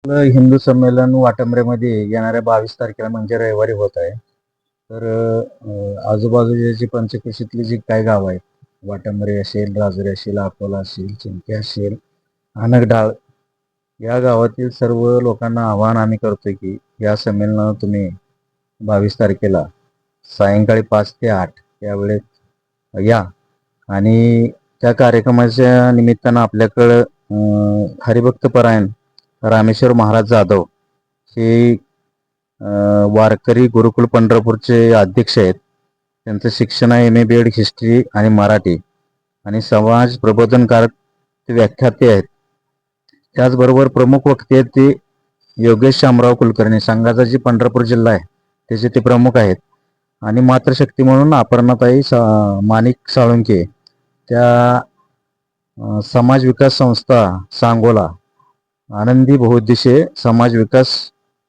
हिंदू संमेलन वाटंबरेमध्ये येणाऱ्या 22 तारखेला म्हणजे रविवारी होत आहे. तर आजूबाजूची जी पंचक्रोशीतली जी काही गावं आहेत, वाटंबरे असेल, राजुरी असेल, अकोला असेल, चिंचे असेल, आनगडाळ या गावातील सर्व लोकांना आवाहन आम्ही करतोय की या संमेलनाला तुम्ही 22 तारखेला सायंकाळी 5 ते 8 या वेळेत या. आणि त्या कार्यक्रमाच्या निमित्तानं आपल्याकडं हरिभक्तपरायण रामेश्वर महाराज जाधव हे वारकरी गुरुकुल पंढरपूरचे अध्यक्ष आहेत. त्यांचं शिक्षण आहे MA BEd हिस्ट्री आणि मराठी आणि समाज प्रबोधनकारक ते व्याख्याते आहेत. त्याचबरोबर प्रमुख वक्ते आहेत ते योगेश शामराव कुलकर्णी, संघाचा जी पंढरपूर जिल्हा आहे त्याचे ते प्रमुख आहेत. आणि मातृशक्ती म्हणून अपर्णाताई माणिक साळुंके त्या समाज विकास संस्था सांगोला, आनंदी बहुउद्देशीय समाज विकास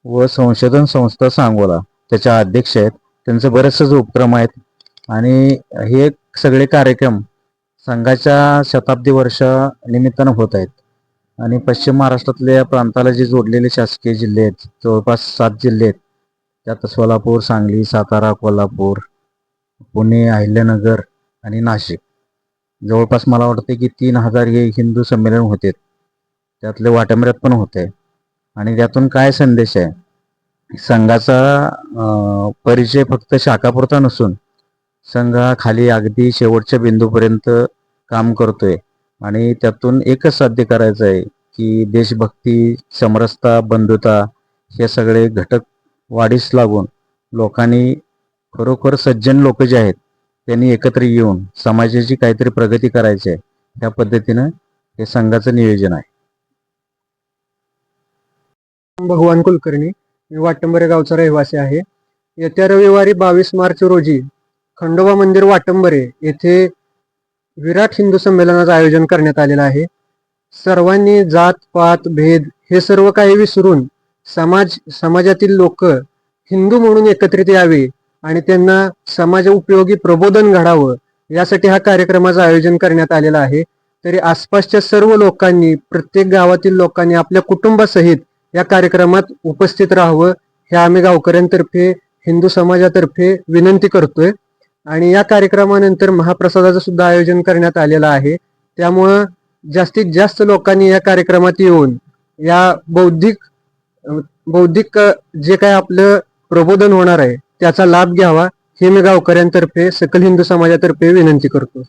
व संशोधन संस्था सांगोला त्याच्या अध्यक्ष आहेत. त्यांचे बरेचसे उपक्रम आहेत आणि हे सगळे कार्यक्रम संघाच्या शताब्दी वर्षा निमित्तानं होत आहेत. आणि पश्चिम महाराष्ट्रातल्या प्रांताला जे जोडलेले शासकीय जिल्हे आहेत, जवळपास 7 जिल्हे आहेत. त्यात सोलापूर, सांगली, सातारा, कोल्हापूर, पुणे, अहिल्यानगर आणि नाशिक, जवळपास मला वाटते की 3000 हे हिंदू संमेलन होते. त्यातले वाटंबऱ्यात पण होते. आणि त्यातून काय संदेश आहे, संघाचा परिचय फक्त शाखापुरता नसून संघ खाली अगदी शेवटच्या बिंदूपर्यंत काम करतोय. आणि त्यातून एकच साध्य करायचं आहे की देशभक्ती, समरसता, बंधुता हे सगळे घटक वाढीस लागून लोकांनी, खरोखर सज्जन लोक जे आहेत त्यांनी एकत्र येऊन समाजाची काहीतरी प्रगती करायची आहे. त्या पद्धतीनं हे संघाचं नियोजन आहे. भगवान कुलकर्णी, मी वाटंबरे गावचा रहिवासी आहे. येत्या रविवारी 22 मार्च रोजी खंडोबा मंदिर वाटंबरे येथे विराट हिंदू संमेलनाचं आयोजन करण्यात आलेलं आहे. सर्वांनी जात पात भेद हे सर्व काही विसरून समाजातील लोक हिंदू म्हणून एकत्रित यावे आणि त्यांना समाज उपयोगी प्रबोधन घडावं यासाठी हा कार्यक्रमाचं आयोजन करण्यात आलेलं आहे. तरी आसपासच्या सर्व लोकांनी, प्रत्येक गावातील लोकांनी आपल्या कुटुंबासहित या कार्यक्रमात उपस्थित राहावं हे आम्ही गावकऱ्यांतर्फे, हिंदू समाजातर्फे विनंती करतोय. आणि या कार्यक्रमानंतर महाप्रसादाचं सुद्धा आयोजन करण्यात आलेलं आहे. त्यामुळं जास्तीत जास्त लोकांनी या कार्यक्रमात येऊन या बौद्धिक जे काय आपलं प्रबोधन होणार आहे त्याचा लाभ घ्यावा हे मी गावकऱ्यांतर्फे, सकल हिंदू समाजातर्फे विनंती करतो.